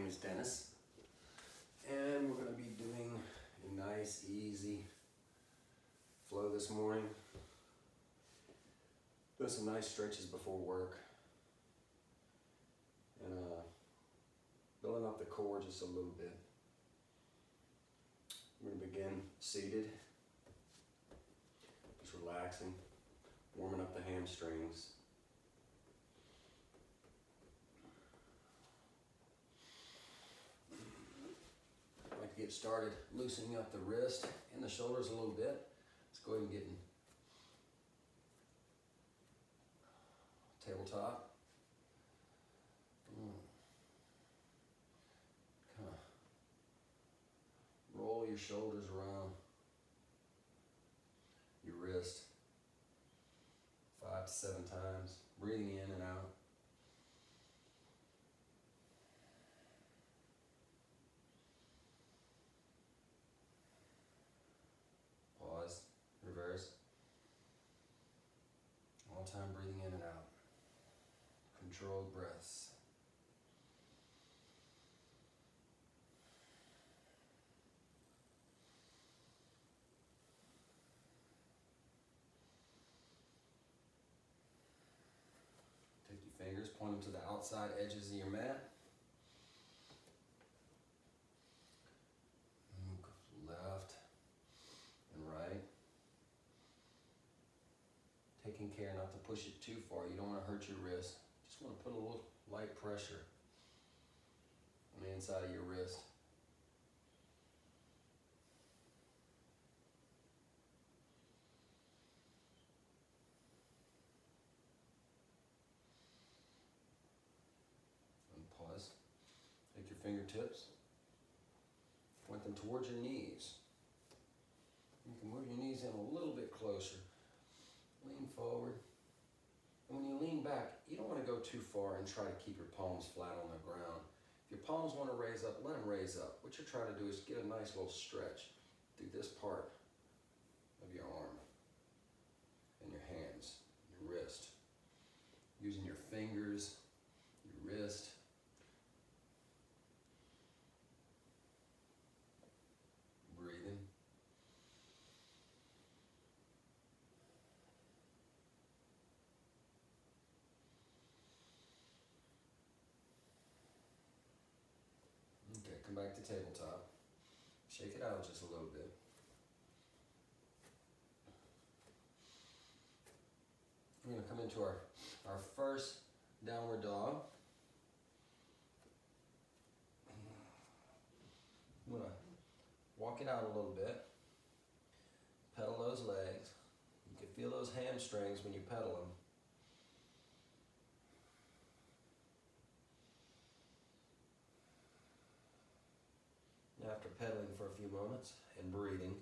name is Dennis, and we're going to be doing a nice, easy flow this morning. Doing some nice stretches before work, and building up the core just a little bit. We're going to begin seated, just relaxing, warming up the hamstrings. I'd like to get started loosening up the wrist and the shoulders a little bit. Let's go ahead and get in tabletop. Kind of roll your shoulders around your wrist 5 to 7 times, breathing in and out. Pause, reverse. All the time breathing in and out. Controlled breaths. Take your fingers, point them to the outside edges of your mat. Left and right. Taking care not to push it too far. You don't want to hurt your wrist. Just want to put a little light pressure on the inside of your wrist. And pause. Take your fingertips. Point them towards your knees. You can move your knees in a little bit closer. Lean forward. And when you lean back, you don't want to go too far and try to keep your palms flat on the ground. If your palms want to raise up, let them raise up. What you're trying to do is get a nice little stretch through this part of your arm and your hands, your wrist. Using your fingers, your wrist. Breathing. Okay, come back to tabletop. Shake it out just a little bit. We're going to come into our first downward dog. I'm going to walk it out a little bit. Pedal those legs. You can feel those hamstrings when you pedal them. After pedaling for a few moments and breathing,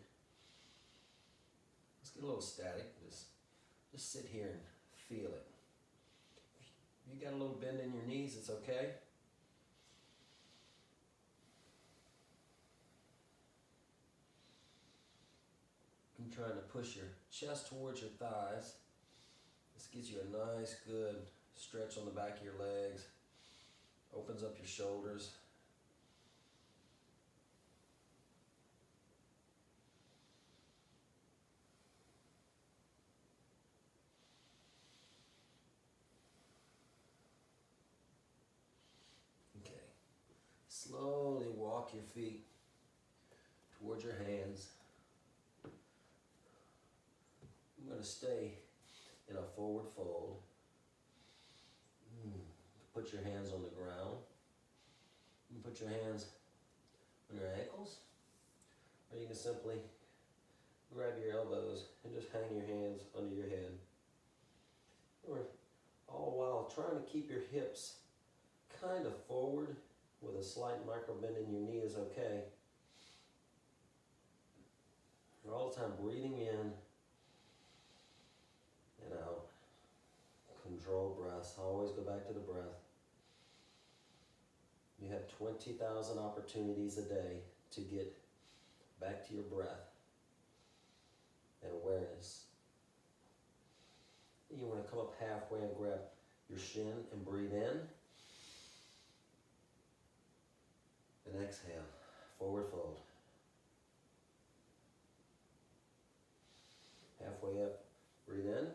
let's get a little static. Just sit here and feel it. If you got a little bend in your knees, it's okay. I'm trying to push your chest towards your thighs. This gives you a nice, good stretch on the back of your legs. Opens up your shoulders. Slowly walk your feet towards your hands. I'm going to stay in a forward fold. Put your hands on the ground. You can put your hands on your ankles, or you can simply grab your elbows and just hang your hands under your head. Or all while trying to keep your hips kind of forward. With a slight micro bend in your knee is okay. You're all the time breathing in and out. Controlled breaths. Always go back to the breath. You have 20,000 opportunities a day to get back to your breath and awareness. You want to come up halfway and grab your shin and breathe in. Exhale, forward fold. Halfway up, breathe in.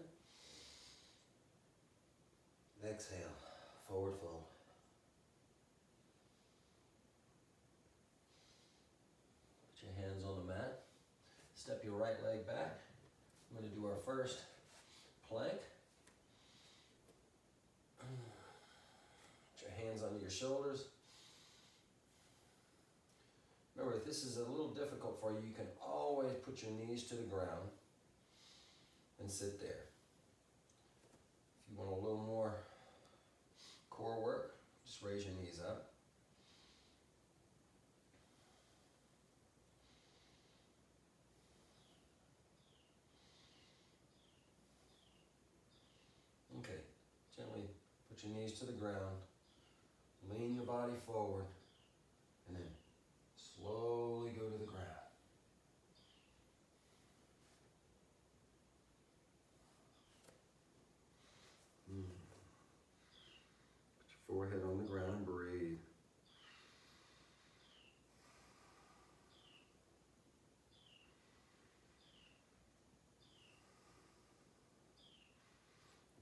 Exhale, forward fold. Put your hands on the mat. Step your right leg back. I'm going to do our first plank. Put your hands under your shoulders. Remember, if this is a little difficult for you, you can always put your knees to the ground and sit there. If you want a little more core work, just raise your knees up. Okay, gently put your knees to the ground, lean your body forward, and then slowly go to the ground. Put your forehead on the ground and breathe.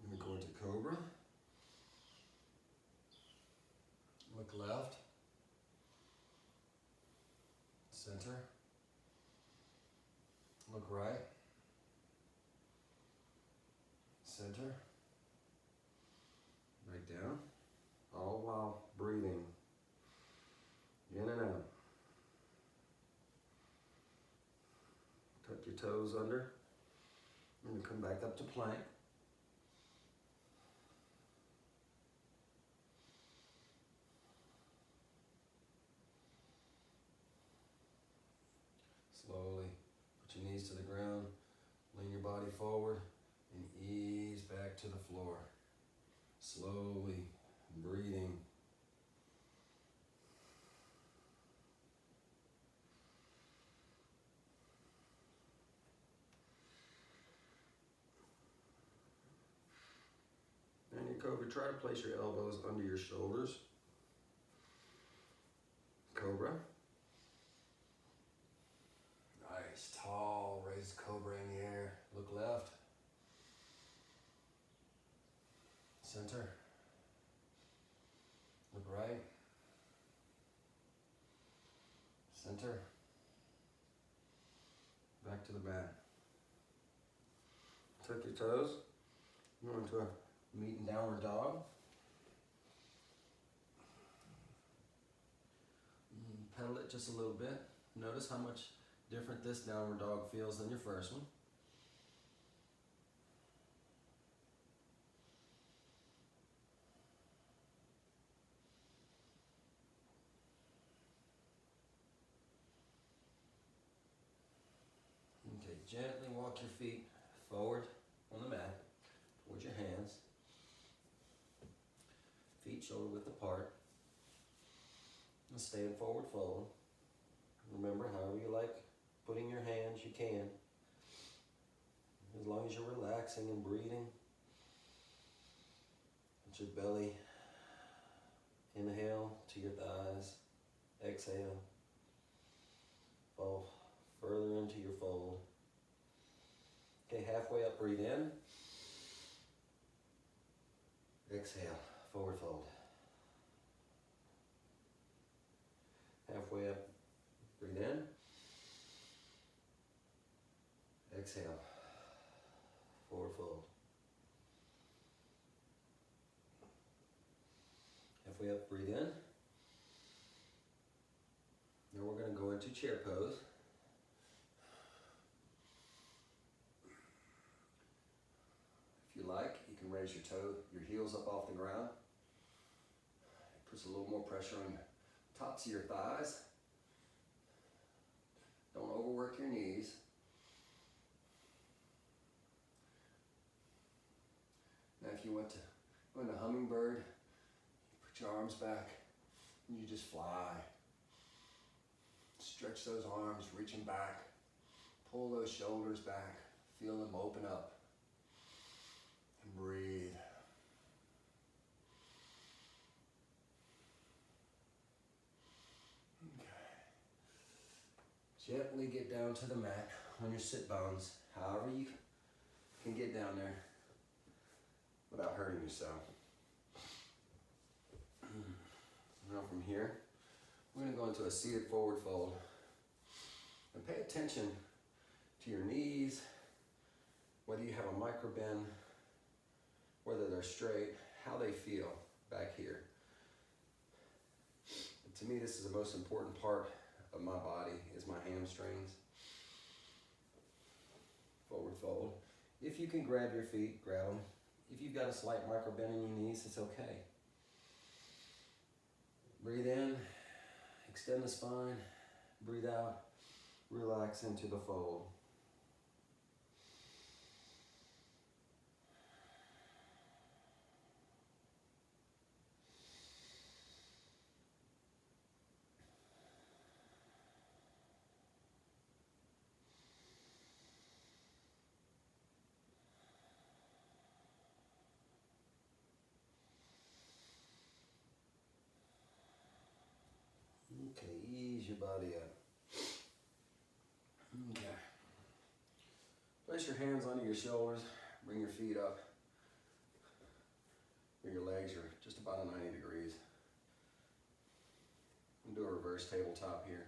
We're going to go into Cobra. Look left. Center. Look right. Center. Right down. All while breathing in and out. Tuck your toes under. And come back up to plank. Slowly put your knees to the ground, lean your body forward, and ease back to the floor. Slowly breathing. And your Cobra, try to place your elbows under your shoulders. Cobra. Nice, tall, raised Cobra in the air. Look left. Center. Look right. Center. Back to the mat. Tuck your toes. Go into a meet and downward dog. Pedal it just a little bit. Notice how much different this downward dog feels than your first one. Okay, gently walk your feet forward on the mat, towards your hands. Feet shoulder width apart. And stand forward fold. Remember, however you like putting your hands, you can. As long as you're relaxing and breathing. Let your belly inhale to your thighs. Exhale. Fall further into your fold. Okay, halfway up, breathe in. Exhale, forward fold. Halfway up, breathe in. Exhale, forward fold. Halfway up, breathe in. Now we're going to go into chair pose. If you like, you can raise your heels up off the ground. It puts a little more pressure on the tops of your thighs. Don't overwork your knees. Now if you went to hummingbird, put your arms back and you just fly. Stretch those arms, reaching back. Pull those shoulders back. Feel them open up. And breathe. Okay. Gently get down to the mat on your sit bones, however you can get down there without hurting yourself. Now from here, we're going to go into a seated forward fold. And pay attention to your knees, whether you have a micro bend, whether they're straight, how they feel back here. And to me, this is the most important part of my body, is my hamstrings. Forward fold. If you can grab your feet, grab them. If you've got a slight micro bend in your knees, it's okay. Breathe in, extend the spine, breathe out, relax into the fold. Okay, ease your body up. Okay. Place your hands under your shoulders, bring your feet up. Bring your legs are just about at 90 degrees. I'm gonna do a reverse tabletop here.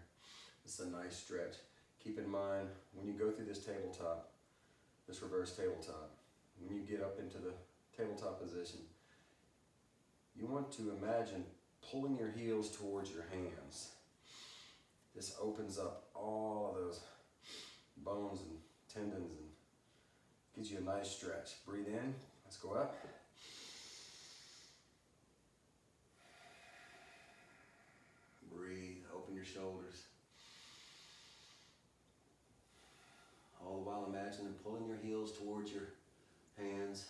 This is a nice stretch. Keep in mind, when you go through this tabletop, this reverse tabletop, when you get up into the tabletop position, you want to imagine pulling your heels towards your hands. This opens up all of those bones and tendons and gives you a nice stretch. Breathe in, let's go up. Breathe, open your shoulders. All the while imagining pulling your heels towards your hands.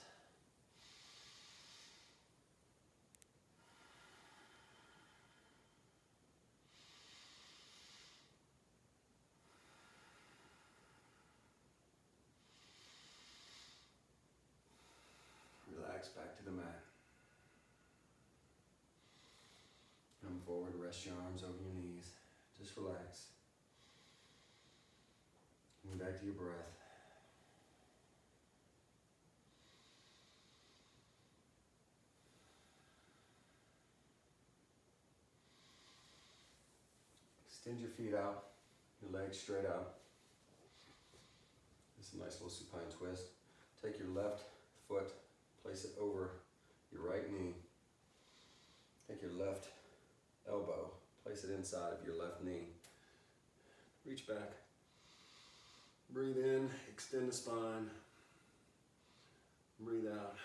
Relax back to the mat. Come forward, rest your arms over your knees. Just relax. Come back to your breath. Extend your feet out, your legs straight out. This is a nice little supine twist. Take your left foot, place it over your right knee. Take your left elbow, place it inside of your left knee. Reach back. Breathe in, extend the spine. Breathe out.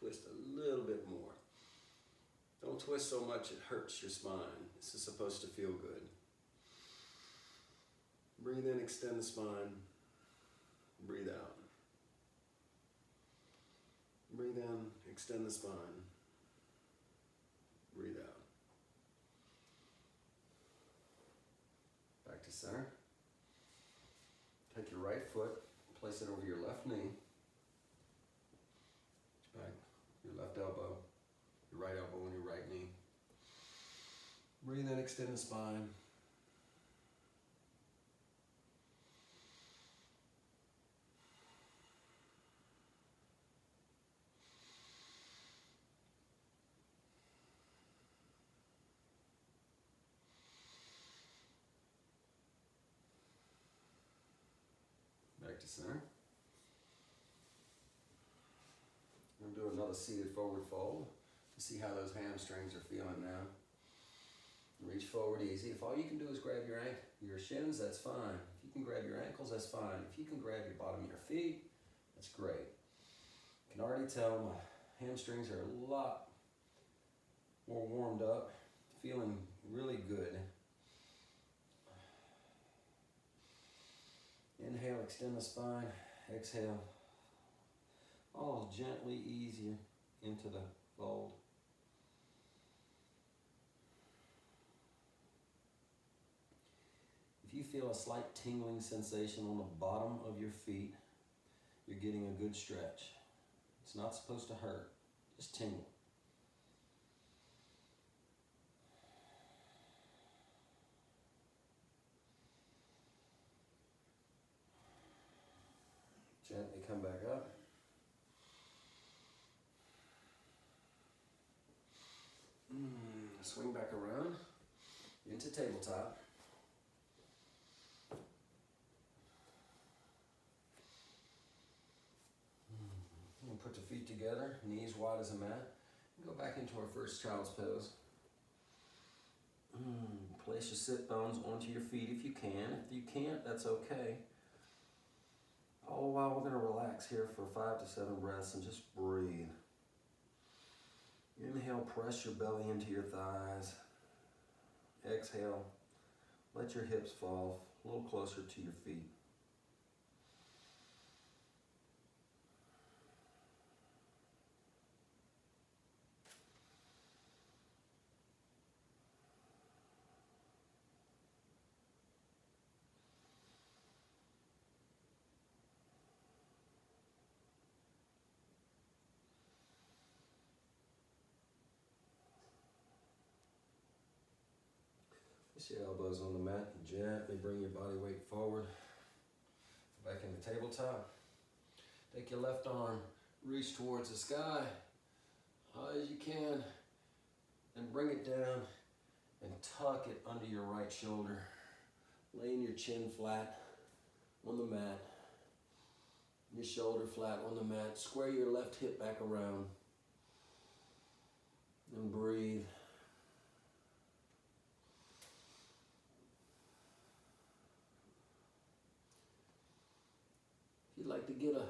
Twist a little bit more. Don't twist so much it hurts your spine. This is supposed to feel good. Breathe in, extend the spine. Breathe out. Breathe in, extend the spine. Breathe out. Back to center. Take your right foot, place it over your left knee. Back, your left elbow, your right elbow on your right knee. Breathe in, extend the spine. Back to center. We're going to do another seated forward fold to see how those hamstrings are feeling now. Reach forward easy. If all you can do is grab your shins, that's fine. If you can grab your ankles, that's fine. If you can grab your bottom of your feet, that's great. You can already tell my hamstrings are a lot more warmed up, feeling really good. Inhale, extend the spine. Exhale, all gently ease you into the fold. If you feel a slight tingling sensation on the bottom of your feet, you're getting a good stretch. It's not supposed to hurt, just tingle. come back up. Swing back around into tabletop. And put the feet together, knees wide as a mat. Go back into our first child's pose. Place your sit bones onto your feet if you can. If you can't, that's okay. All the while, we're going to relax here for 5 to 7 breaths and just breathe. Inhale, press your belly into your thighs. Exhale, let your hips fall a little closer to your feet. Place your elbows on the mat and gently bring your body weight forward. Back into tabletop. Take your left arm, reach towards the sky, high as you can, and bring it down and tuck it under your right shoulder. Laying your chin flat on the mat, your shoulder flat on the mat. Square your left hip back around and breathe. If you'd like to get a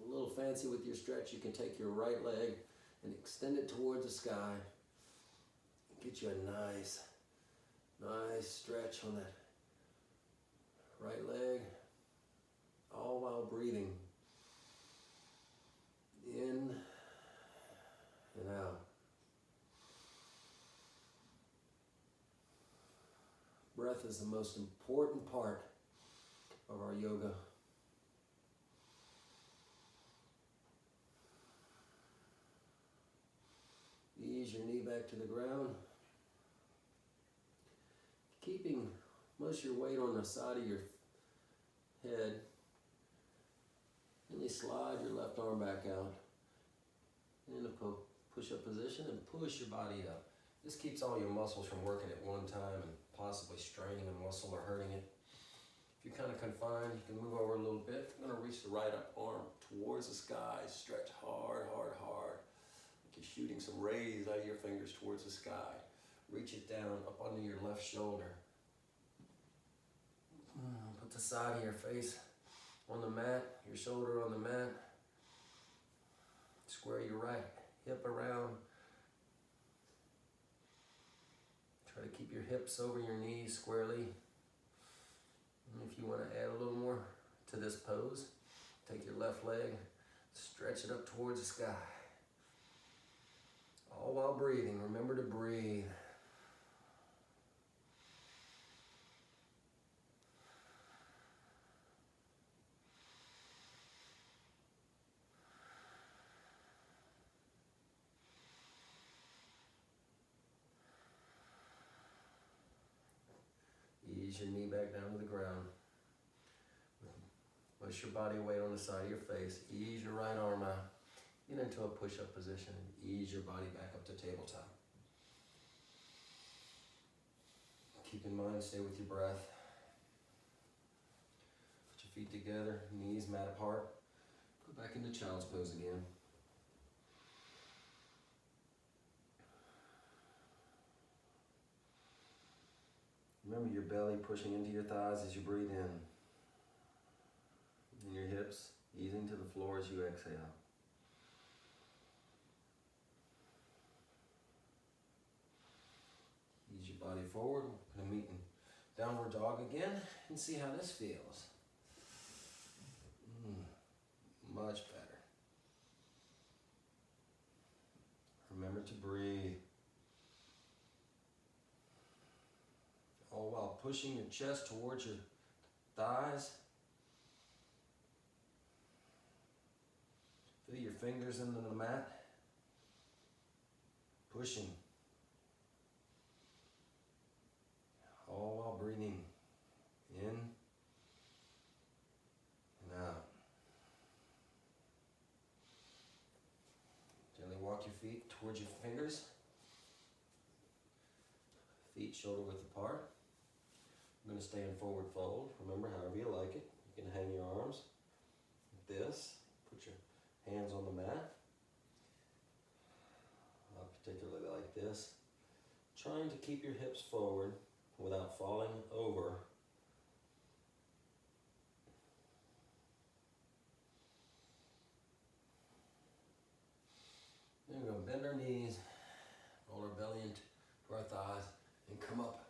little fancy with your stretch, you can take your right leg and extend it towards the sky. Get you a nice stretch on that right leg, all while breathing in and out. Breath is the most important part of our yoga. Ease your knee back to the ground. Keeping most of your weight on the side of your head. Then you slide your left arm back out in a push-up position and push your body up. This keeps all your muscles from working at one time and possibly straining a muscle or hurting it. If you're kind of confined, you can move over a little bit. I'm going to reach the right arm towards the sky. Stretch hard, hard, hard. Like you're shooting some rays out of your fingers towards the sky. Reach it down up under your left shoulder. Put the side of your face on the mat, your shoulder on the mat. Square your right hip around. Try to keep your hips over your knees squarely. And if you want to add a little more to this pose, take your left leg, stretch it up towards the sky. All while breathing. Remember to breathe. Ease your knee back down to the ground. Push your body weight on the side of your face. Ease your right arm out. Get into a push-up position and ease your body back up to tabletop. Keep in mind, stay with your breath. Put your feet together, knees mat apart. Go back into child's pose again. Remember your belly pushing into your thighs as you breathe in. And your hips easing to the floor as you exhale. Ease your body forward. We're going to meet in downward dog again and see how this feels. Much better. Remember to breathe. All while pushing your chest towards your thighs. Feel your fingers into the mat. Pushing. All while breathing in and out. feet towards your fingers. Feet shoulder width apart. I'm going to stay in forward fold. Remember, however you like it. You can hang your arms like this. Put your hands on the mat. Particularly like this. Trying to keep your hips forward without falling over. Then we're going to bend our knees, roll our belly into our thighs, and come up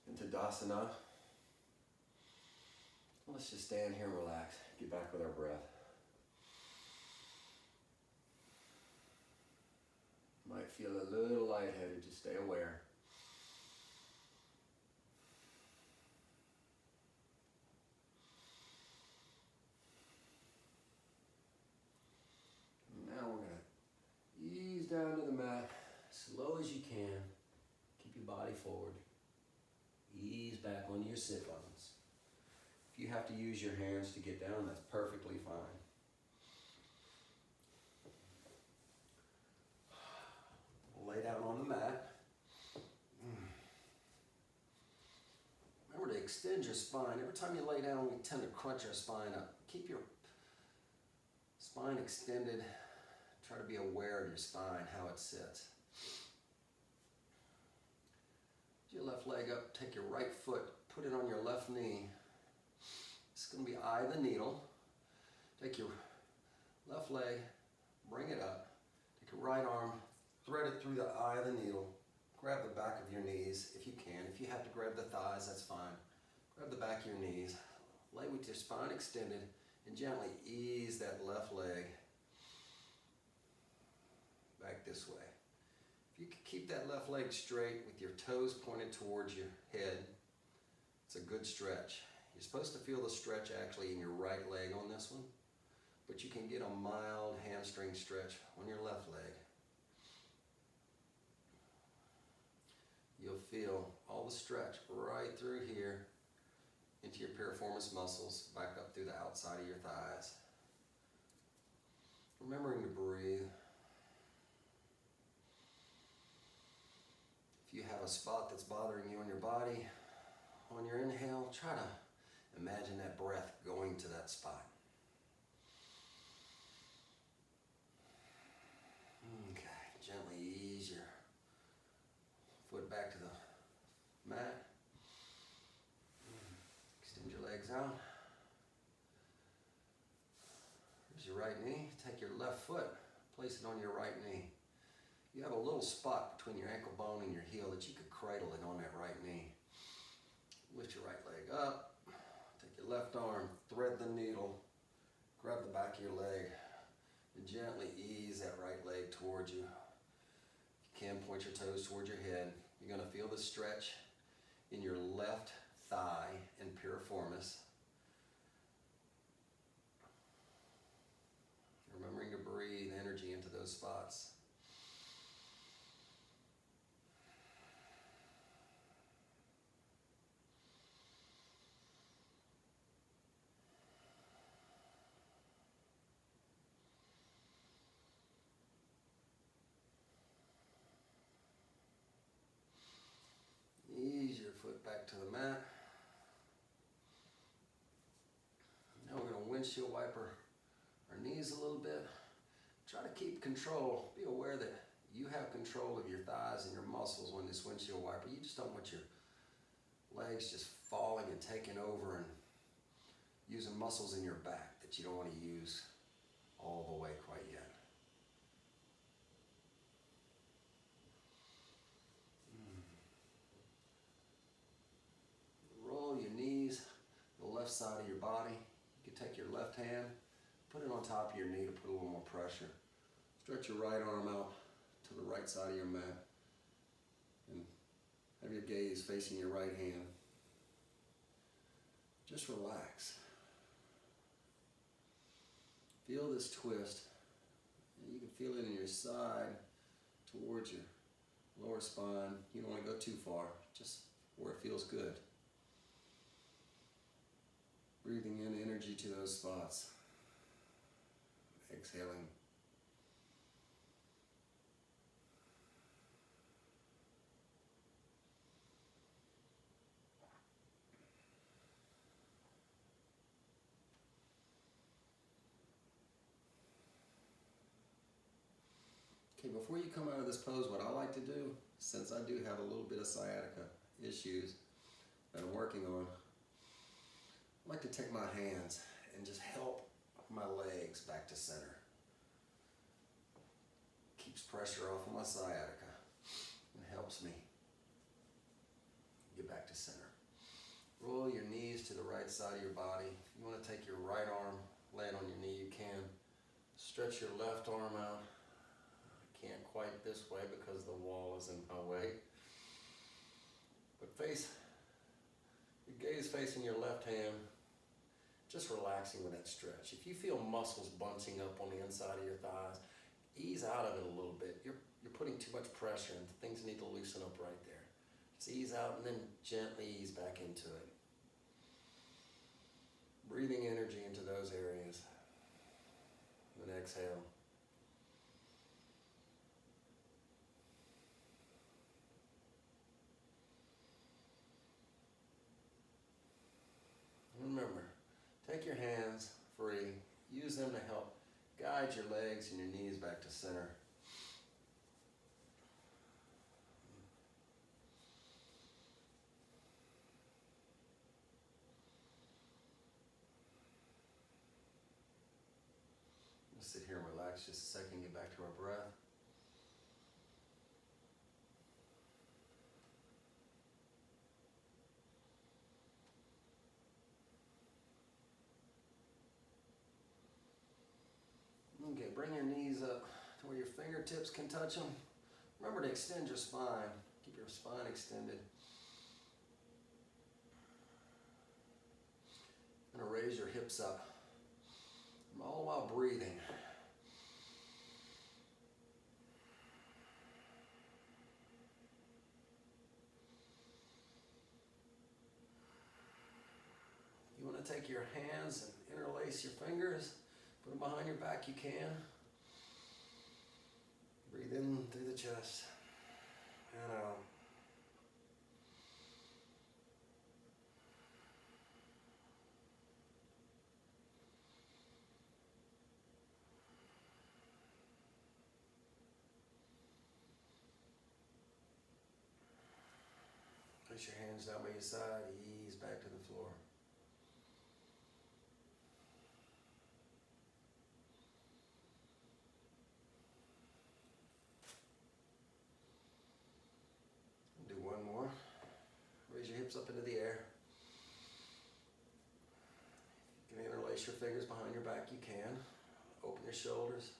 into Dasana. Let's just stand here and relax. Get back with our breath. Might feel a little lightheaded, just stay aware. Now we're going to ease down to the mat, slow as you can. Keep your body forward. Ease back onto your sit bones. If you have to use your hands to get down, that's perfectly fine. Lay down on the mat. Remember to extend your spine. Every time you lay down, we tend to crunch our spine up. Keep your spine extended. Try to be aware of your spine, how it sits. Put your left leg up, take your right foot, put it on your left knee. It's going to be eye the needle. Take your left leg, bring it up. Take your right arm, thread it through the eye of the needle. Grab the back of your knees if you can. If you have to grab the thighs, that's fine. Grab the back of your knees. Lay with your spine extended and gently ease that left leg back this way. If you can keep that left leg straight with your toes pointed towards your head, it's a good stretch. You're supposed to feel the stretch actually in your right leg on this one, but you can get a mild hamstring stretch on your left leg. You'll feel all the stretch right through here into your piriformis muscles, back up through the outside of your thighs. Remembering to breathe. If you have a spot that's bothering you on your body, on your inhale, try to imagine that breath going to that spot. Okay, gently ease your foot back to the mat. Extend your legs out. Here's your right knee. Take your left foot, place it on your right knee. You have a little spot between your ankle bone and your heel that you could cradle it on that right knee. Lift your right leg up. Take your left arm, thread the needle, grab the back of your leg, and gently ease that right leg towards you. If you can, point your toes towards your head. You're going to feel the stretch in your left thigh and piriformis. Remembering to breathe energy into those spots. Ease your foot back to the mat. Now we're going to windshield wiper our knees a little bit. Try to keep control. Be aware that you have control of your thighs and your muscles on this windshield wiper. You just don't want your legs just falling and taking over and using muscles in your back that you don't want to use all the way quite yet. Roll your knees to the left side of your body. You can take your left hand, put it on top of your knee to put a little more pressure. Stretch your right arm out to the right side of your mat and have your gaze facing your right hand. Just relax. Feel this twist. You can feel it in your side towards your lower spine. You don't want to go too far, just where it feels good. Breathing in energy to those spots. Exhaling. before you come out of this pose, what I like to do, since I do have a little bit of sciatica issues that I'm working on, I like to take my hands and just help my legs back to center. Keeps pressure off of my sciatica and helps me get back to center. Roll your knees to the right side of your body. If you want to take your right arm, lay it on your knee, you can. Stretch your left arm out. I can't quite this way because the wall is in my way. But face, your gaze facing your left hand, just relaxing with that stretch. If you feel muscles bunching up on the inside of your thighs, ease out of it a little bit. You're putting too much pressure and things need to loosen up right there. Just ease out and then gently ease back into it. Breathing energy into those areas. And exhale. Remember, take your hands free. Use them to help guide your legs and your knees back to center. Let's sit here and relax just a second, get back to our breath. Okay, bring your knees up to where your fingertips can touch them. Remember to extend your spine. Keep your spine extended. I'm going to raise your hips up. All while breathing. You want to take your hands and interlace your fingers. Put them behind your back, you can. Breathe in through the chest and out. Place your hands down by your side, ease back to the floor. Do one more. Raise your hips up into the air. You can interlace your fingers behind your back, you can. Open your shoulders.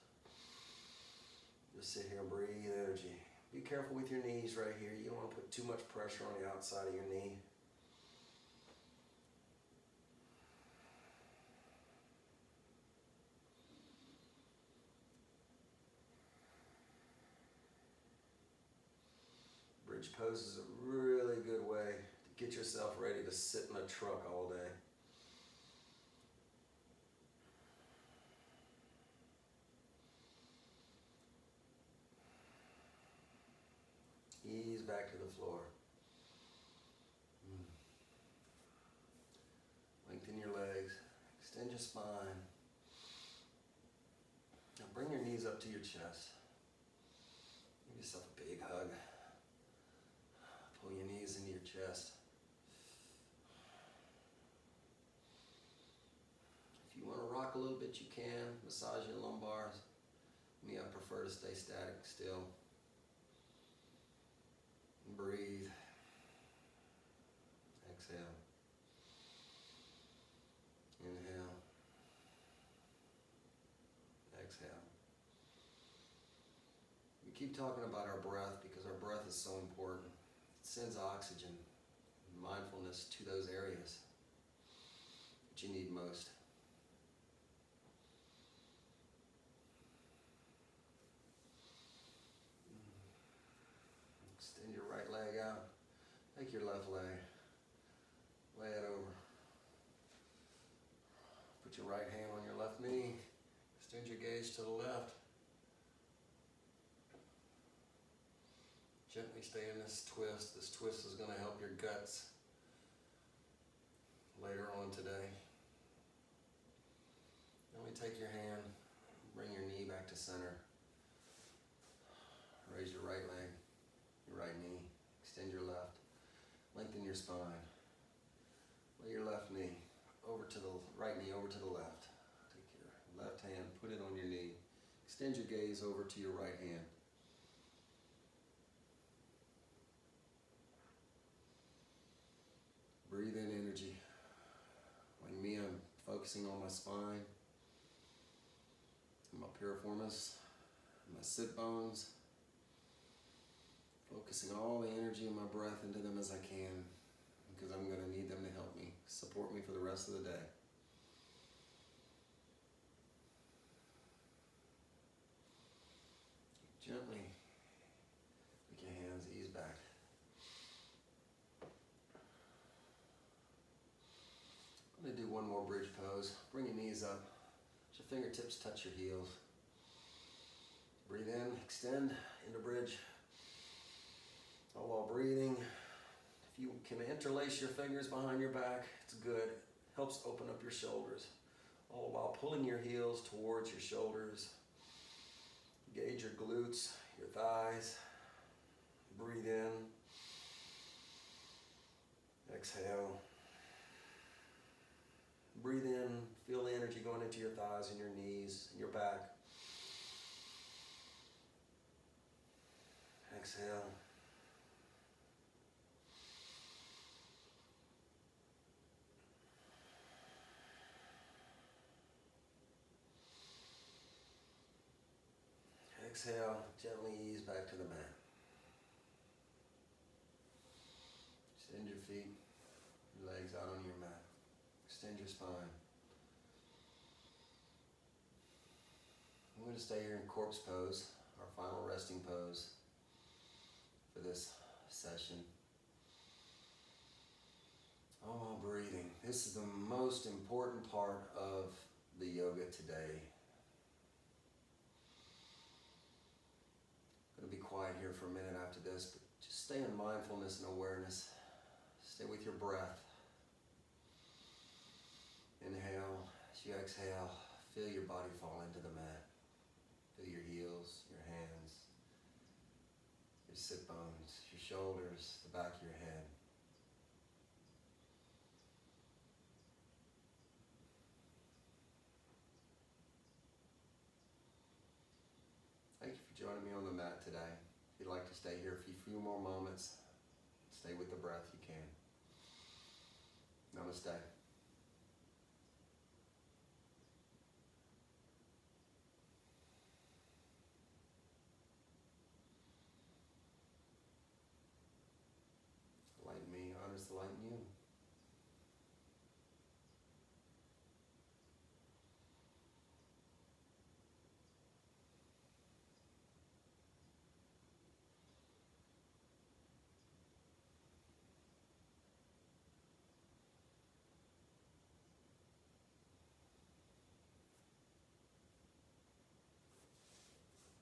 Just sit here and breathe energy. Be careful with your knees right here. You don't want to put too much pressure on the outside of your knee. Bridge pose is a really good way to get yourself ready to sit in a truck all day. Ease back to the floor. Lengthen your legs. Extend your spine. Now bring your knees up to your chest. Give yourself a big hug. Pull your knees into your chest. If you want to rock a little bit, you can. Massage your lumbars. Me, I prefer to stay static still. Breathe. Exhale. Inhale. Exhale. We keep talking about our breath because our breath is so important. It sends oxygen and mindfulness to those areas that you need most. Extend your right leg out. Take your left leg. Lay it over. Put your right hand on your left knee. Extend your gaze to the left. Gently stay in this twist. This twist is going to help your guts later on today. Then we take your hand, bring your knee back to center. Lengthen your spine. Lay your left knee over to the right knee over to the left. Take your left hand, put it on your knee. Extend your gaze over to your right hand. Breathe in energy. Like me, I'm focusing on my spine, my piriformis, my sit bones. Focusing all the energy and my breath into them as I can, because I'm going to need them to help me, support me for the rest of the day. Gently make your hands ease back. I'm going to do one more bridge pose. Bring your knees up. Let your fingertips touch your heels. Breathe in, extend into bridge. All while breathing. If you can interlace your fingers behind your back, it's good. Helps open up your shoulders. All while pulling your heels towards your shoulders. Engage your glutes, your thighs. Breathe in. Exhale. Breathe in. Feel the energy going into your thighs and your knees and your back. Exhale. Exhale, gently ease back to the mat. Extend your feet, your legs out on your mat. Extend your spine. I'm going to stay here in corpse pose, our final resting pose for this session. All while breathing. This is the most important part of the yoga today. I'm going to be quiet here for a minute after this, but just stay in mindfulness and awareness. Stay with your breath. Inhale. As you exhale, feel your body fall into the mat. Feel your heels, your hands, your sit bones, your shoulders, the back of your head. Thank you for joining me on the mat today. If you'd like to stay here for a few more moments, stay with the breath, you can. Namaste.